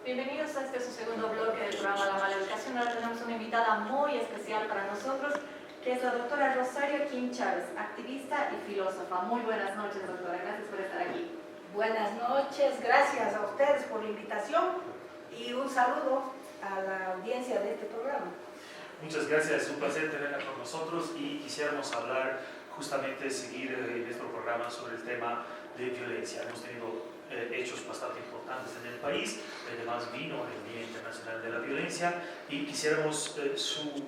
Bienvenidos a este su segundo bloque del programa La Mala Educación. Ahora tenemos una invitada muy especial para nosotros, que es la doctora Rosario Kim Chávez, activista y filósofa. Muy buenas noches, doctora. Gracias por estar aquí. Buenas noches, gracias a ustedes por la invitación y un saludo a la audiencia de este programa. Muchas gracias, es un placer tenerla con nosotros y quisiéramos hablar, justamente seguir nuestro programa sobre el tema de violencia. Hemos tenido hechos bastante importantes en el país, además vino el Día Internacional de la Violencia y quisiéramos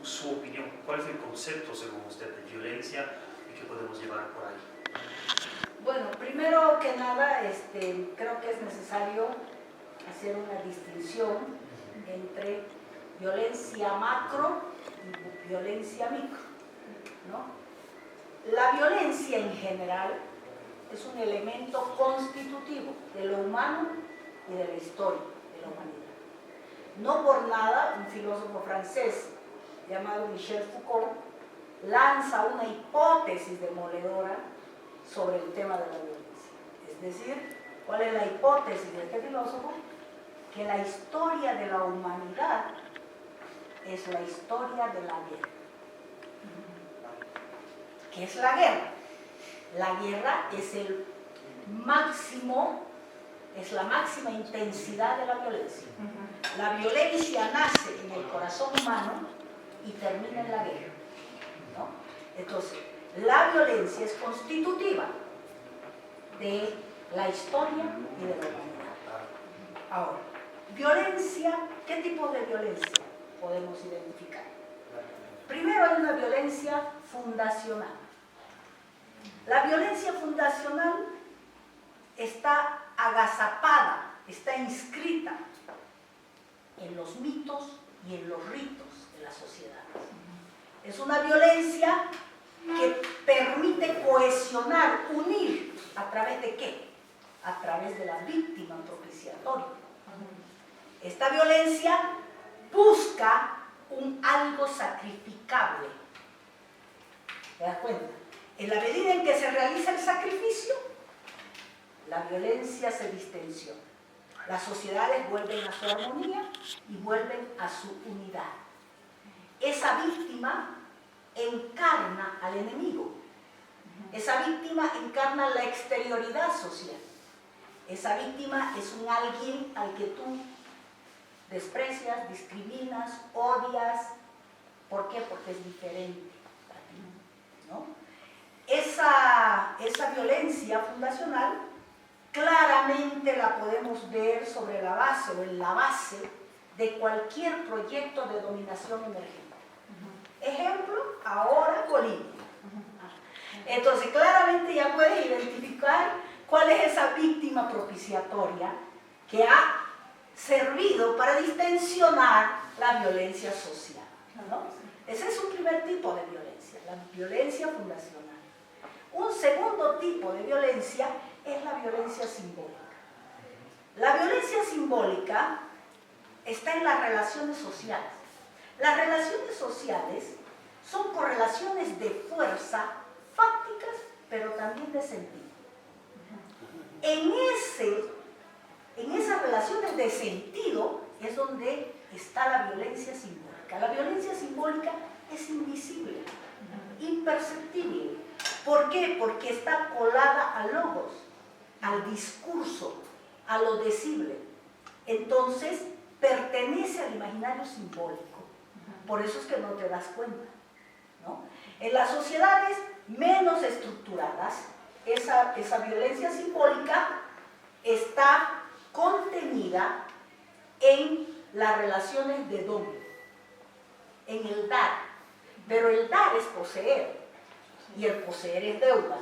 su opinión. ¿Cuál es el concepto, según usted, de violencia y qué podemos llevar por ahí? Bueno, primero que nada, creo que es necesario hacer una distinción entre violencia macro y violencia micro, ¿no? La violencia en general es un elemento constitutivo de lo humano y de la historia de la humanidad. No por nada, un filósofo francés llamado Michel Foucault lanza una hipótesis demoledora sobre el tema de la violencia. Es decir, ¿cuál es la hipótesis de este filósofo? Que la historia de la humanidad es la historia de la guerra. ¿Qué es la guerra? La guerra es la máxima intensidad de la violencia. La violencia nace en el corazón humano y termina en la guerra, ¿no? Entonces, la violencia es constitutiva de la historia y de la humanidad. Ahora, violencia, ¿qué tipo de violencia podemos identificar? Primero hay una violencia fundacional. La violencia fundacional está agazapada, está inscrita en los mitos y en los ritos de las sociedades. Es una violencia que permite cohesionar, unir, ¿a través de qué? A través de la víctima propiciatoria. Esta violencia busca un algo sacrificable. ¿Te das cuenta? En la medida en que se realiza el sacrificio, la violencia se distensiona. Las sociedades vuelven a su armonía y vuelven a su unidad. Esa víctima encarna al enemigo. Esa víctima encarna la exterioridad social. Esa víctima es un alguien al que tú desprecias, discriminas, odias. ¿Por qué? Porque es diferente a ti, ¿no? Esa violencia fundacional claramente la podemos ver sobre la base o en la base de cualquier proyecto de dominación emergente. Ejemplo, ahora Bolivia. Entonces, claramente ya puedes identificar cuál es esa víctima propiciatoria que ha servido para distensionar la violencia social, ¿no? Ese es un primer tipo de violencia, la violencia fundacional. Un segundo tipo de violencia es la violencia simbólica. La violencia simbólica está en las relaciones sociales. Las relaciones sociales son correlaciones de fuerza fácticas, pero también de sentido. En esas relaciones de sentido es donde está la violencia simbólica. La violencia simbólica es invisible, imperceptible. ¿Por qué? Porque está colada a logos, al discurso, a lo decible. Entonces, pertenece al imaginario simbólico. Por eso es que no te das cuenta, ¿no? En las sociedades menos estructuradas, esa violencia simbólica está contenida en las relaciones de dominio, en el dar. Pero el dar es poseer, y el poseer es deuda.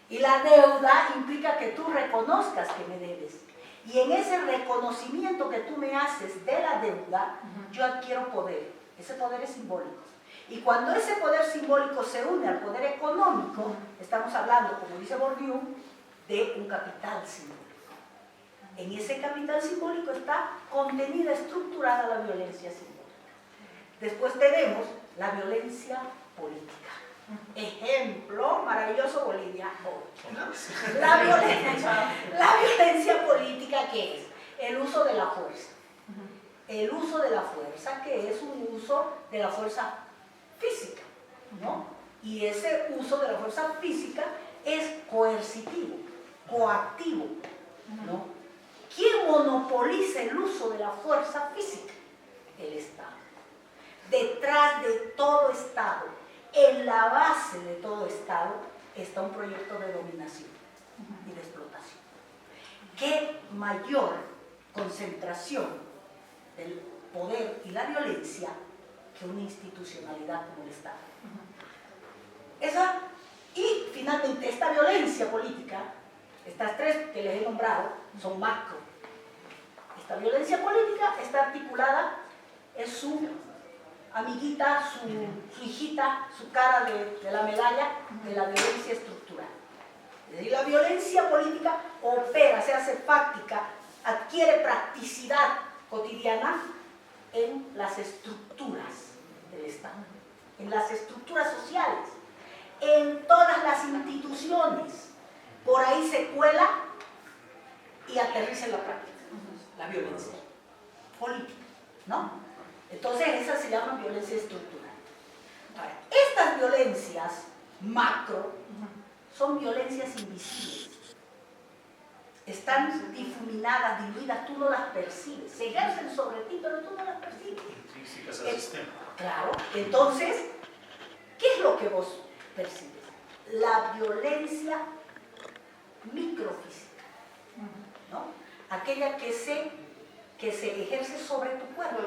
Y la deuda implica que tú reconozcas que me debes. Y en ese reconocimiento que tú me haces de la deuda, yo adquiero poder. Ese poder es simbólico. Y cuando ese poder simbólico se une al poder económico, estamos hablando, como dice Bourdieu, de un capital simbólico. En ese capital simbólico está contenida, estructurada la violencia simbólica. Después tenemos la violencia política. Ejemplo, maravilloso Bolivia. La violencia política, ¿qué es? El uso de la fuerza. el uso de la fuerza, que es un uso de la fuerza física, ¿no? Y ese uso de la fuerza física es coercitivo, coactivo, ¿no? ¿Quién monopoliza el uso de la fuerza física? El Estado. Detrás de todo Estado, en la base de todo Estado, está un proyecto de dominación y de explotación. ¿Qué mayor concentración del poder y la violencia que una institucionalidad como el Estado? Y finalmente esta violencia política, estas tres que les he nombrado, son macro. Esta violencia política está articulada, es su amiguita, su hijita, su cara de la medalla de la violencia estructural. Es decir, la violencia política opera, se hace fáctica, adquiere practicidad cotidiana en las estructuras del Estado, en las estructuras sociales, en todas las instituciones. Por ahí se cuela y aterriza en la práctica, la violencia política, ¿no? Entonces esas se llaman violencia estructural. Ahora, estas violencias macro son violencias invisibles. Están difuminadas, diluidas, tú no las percibes. Se ejercen sobre ti, pero tú no las percibes. Intrínsecas al sistema. Claro, entonces, ¿qué es lo que vos percibes? La violencia microfísica, ¿no? Aquella que se ejerce sobre tu cuerpo.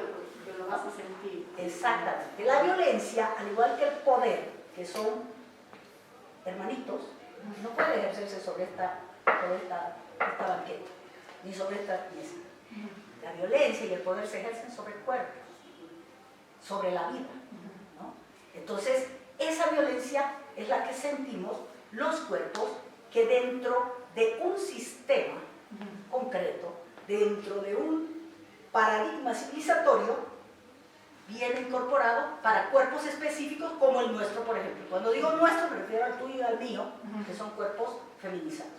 Que lo vas a sentir. Exactamente. La violencia, al igual que el poder, que son hermanitos, no puede ejercerse sobre esta banqueta, ni sobre esta mesa. La violencia y el poder se ejercen sobre el cuerpo, sobre la vida, ¿no? Entonces, esa violencia es la que sentimos los cuerpos que dentro de un sistema concreto, dentro de un paradigma civilizatorio, viene incorporado para cuerpos específicos como el nuestro, por ejemplo. Cuando digo nuestro, me refiero al tuyo y al mío, que son cuerpos feminizados,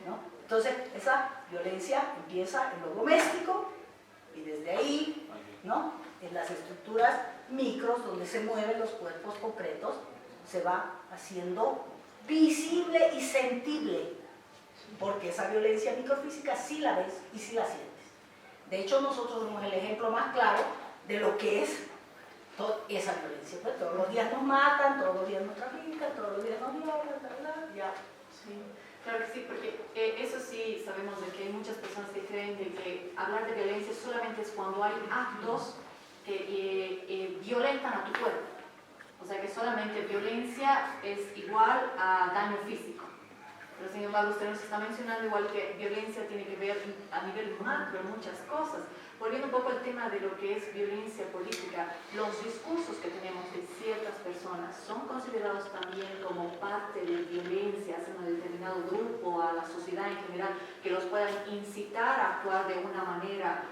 ¿no? Entonces, esa violencia empieza en lo doméstico y desde ahí, ¿no?, en las estructuras micros donde se mueven los cuerpos concretos, se va haciendo visible y sentible, porque esa violencia microfísica sí la ves y sí la sientes. De hecho, nosotros somos el ejemplo más claro de lo que es esa violencia. Pues todos los días nos matan, todos los días nos trafican, todos los días nos violan, ya. Sí, claro que sí, porque eso sí sabemos de que hay muchas personas que creen de que hablar de violencia solamente es cuando hay actos que violentan a tu cuerpo. O sea que solamente violencia es igual a daño físico. Pero sin embargo usted nos está mencionando igual que violencia tiene que ver a nivel macro en muchas cosas. Volviendo un poco al tema de lo que es violencia política, los discursos que tenemos de ciertas personas son considerados también como parte de violencia hacia un determinado grupo, a la sociedad en general, que los puedan incitar a actuar de una manera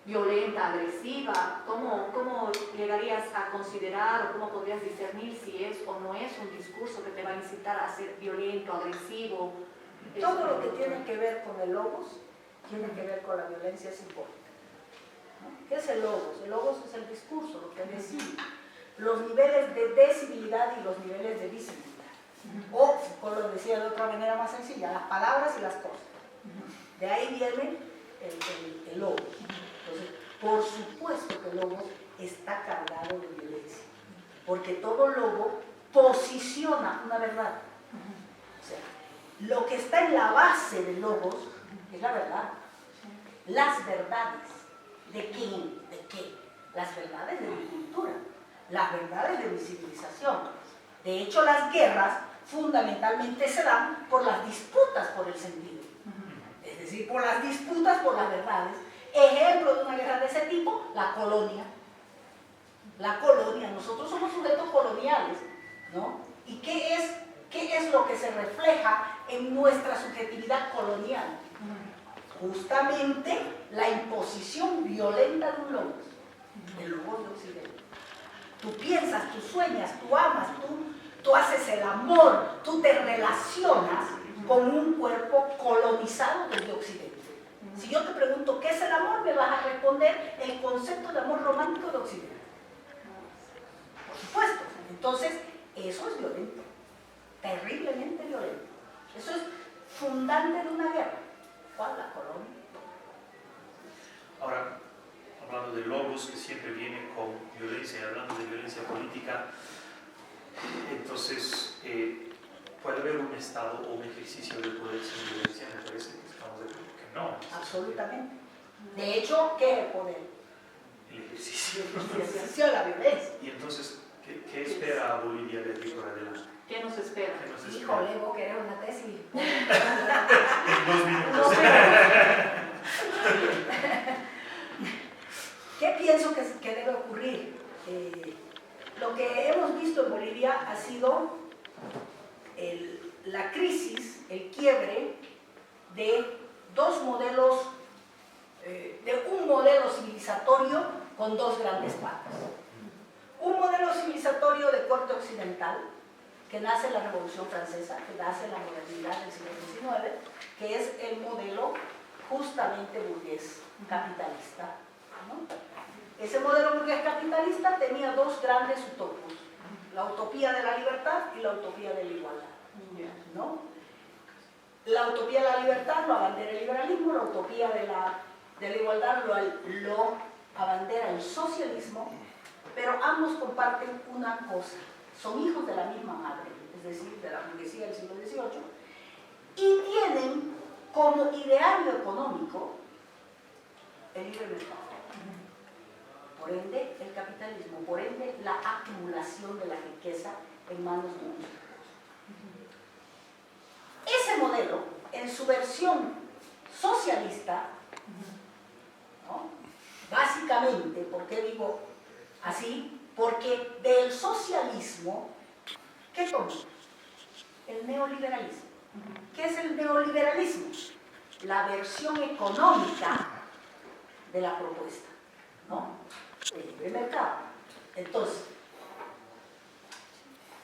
violenta, agresiva. ¿Cómo llegarías a considerar o cómo podrías discernir si es o no es un discurso que te va a incitar a ser violento, agresivo? Todo lo que tiene que ver con el logos tiene que ver con la violencia simbólica. ¿Qué es el logos? El logos es el discurso, lo que decimos, los niveles de decibilidad y los niveles de visibilidad. O, como lo decía de otra manera más sencilla, las palabras y las cosas. De ahí viene el logos. Entonces, por supuesto que el logos está cargado de violencia, porque todo logo posiciona una verdad. O sea, lo que está en la base del logos es la verdad. Las verdades. ¿De quién? ¿De qué? Las verdades de mi cultura, las verdades de mi civilización. De hecho, las guerras fundamentalmente se dan por las disputas por el sentido. Es decir, por las disputas por las verdades. Ejemplo de una guerra de ese tipo, la colonia. La colonia, nosotros somos sujetos coloniales, ¿no? ¿Y qué es lo que se refleja en nuestra subjetividad colonial? Justamente la imposición violenta de un logos, el logos de Occidente. Tú piensas, tú sueñas, tú amas, tú haces el amor, tú te relacionas con un cuerpo colonizado desde Occidente. Si yo te pregunto, ¿qué es el amor? Me vas a responder concepto de amor romántico de Occidente. Por supuesto. Entonces, eso es violento, terriblemente violento. Eso es fundante de una guerra. ¿Cuál? La colonia. Ahora, hablando de logos que siempre vienen con violencia, y hablando de violencia política, entonces, ¿puede haber un Estado o un ejercicio de poder sin violencia? Me parece que estamos de acuerdo que no. Absolutamente. De hecho, ¿qué es el poder? El ejercicio. El ejercicio de la violencia. Y entonces, ¿qué espera a Bolivia de aquí por adelante? ¿Qué nos espera? ¿Qué nos espera? Híjole, vos querés una tesis. En 2 minutos. No sé. ¿Qué pienso que debe ocurrir? Lo que hemos visto en Bolivia ha sido la crisis, el quiebre de dos modelos, de un modelo civilizatorio con dos grandes patas. Un modelo civilizatorio de corte occidental, que nace en la Revolución Francesa, que nace en la modernidad del siglo XIX, que es el modelo justamente burgués capitalista, ¿no? Ese modelo burgués capitalista tenía dos grandes utopos, la utopía de la libertad y la utopía de la igualdad, ¿no? La utopía de la libertad lo abandera el liberalismo, la utopía de la igualdad lo abandera el socialismo, pero ambos comparten una cosa, son hijos de la misma madre, es decir, de la burguesía del siglo XVIII, y tienen como ideario económico el libre mercado. Por ende, el capitalismo, por ende, la acumulación de la riqueza en manos de unos pocos. Ese modelo, en su versión socialista, ¿no? Básicamente, ¿por qué digo así? Porque del socialismo, ¿qué tomó? El neoliberalismo. ¿Qué es el neoliberalismo? La versión económica de la propuesta, ¿no? El libre mercado. Entonces,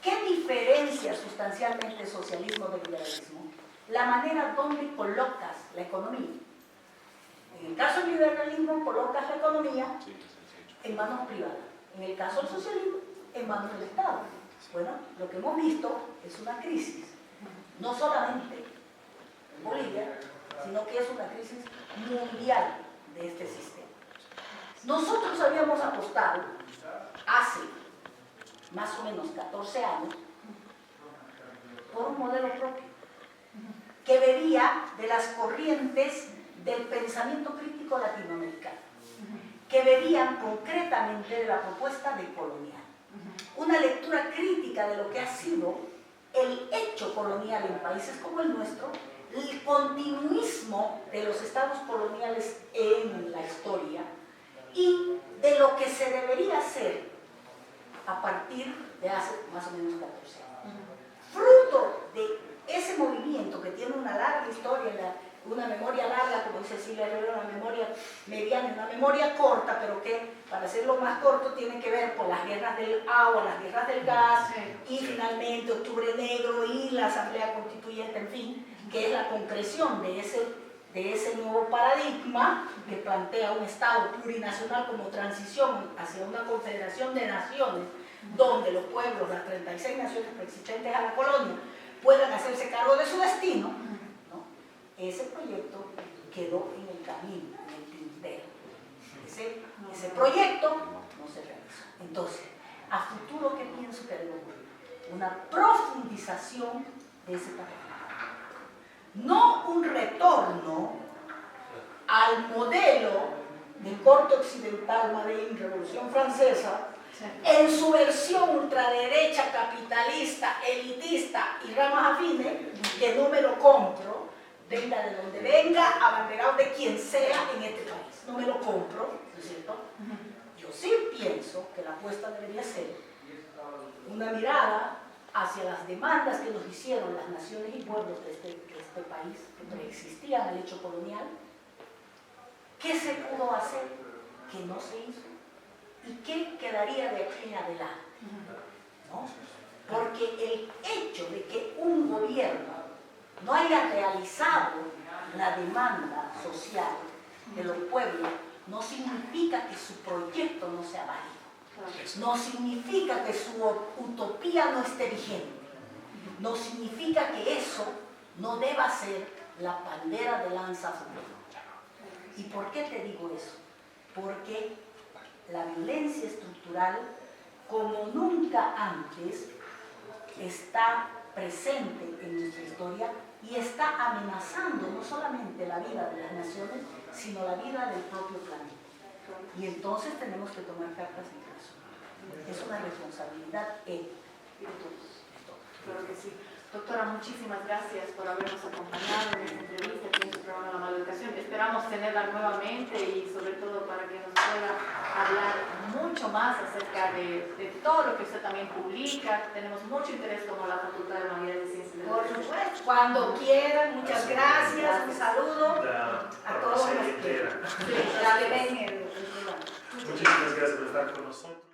¿qué diferencia sustancialmente el socialismo del liberalismo? La manera donde colocas la economía. En el caso del liberalismo, colocas la economía en manos privadas. En el caso del socialismo, en manos del Estado. Bueno, lo que hemos visto es una crisis, no solamente en Bolivia, sino que es una crisis mundial de este sistema. Nosotros habíamos apostado hace más o menos 14 años por un modelo propio que bebía de las corrientes del pensamiento crítico latinoamericano, que bebían concretamente de la propuesta decolonial. Una lectura crítica de lo que ha sido el hecho colonial en países como el nuestro, el continuismo de los estados coloniales en la historia y de lo que se debería hacer a partir de hace más o menos 14 años. Fruto de ese movimiento que tiene una larga historia, una memoria larga, como dice Silvia Herrera, una memoria mediana y una memoria corta, pero que para hacerlo más corto tiene que ver con las guerras del agua, las guerras del gas y finalmente Octubre Negro y la Asamblea Constituyente, en fin, que es la concreción de ese nuevo paradigma que plantea un Estado plurinacional como transición hacia una confederación de naciones donde los pueblos, las 36 naciones preexistentes a la colonia, puedan hacerse cargo de su destino, ¿no? Ese proyecto quedó en el camino, en el tintero. Ese proyecto no se realizó. Entonces, a futuro, ¿qué pienso que debe ocurrir? Una profundización de ese paradigma. No un retorno al modelo de corte occidental, Madrid, Revolución Francesa, en su versión ultraderecha, capitalista, elitista y ramas afines, que no me lo compro, venga de donde venga, abanderado de quien sea en este país. No me lo compro, ¿no es cierto? Yo sí pienso que la apuesta debería ser una mirada hacia las demandas que nos hicieron las naciones y pueblos de este país, que preexistían al hecho colonial. ¿Qué se pudo hacer que no se hizo? ¿Y qué quedaría de aquí en adelante? ¿No? Porque el hecho de que un gobierno no haya realizado la demanda social de los pueblos no significa que su proyecto no sea válido. Eso. No significa que su utopía no esté vigente. No significa que eso no deba ser la bandera de lanza futuro. ¿Y por qué te digo eso? Porque la violencia estructural, como nunca antes, está presente en nuestra historia y está amenazando no solamente la vida de las naciones, sino la vida del propio planeta. Y entonces tenemos que tomar cartas en el asunto. Es una responsabilidad ética. Claro que sí. Doctora, muchísimas gracias por habernos acompañado en esta entrevista aquí en su programa La Maleducación. Esperamos tenerla nuevamente y sobre todo para que nos pueda hablar mucho más acerca de todo lo que usted también publica. Tenemos mucho interés como la Facultad de Humanidades y Ciencias de la Por Educación. supuesto, cuando quieran, muchas gracias, un saludo a todos los que entera. ven el programa. Muchísimas gracias por estar con nosotros.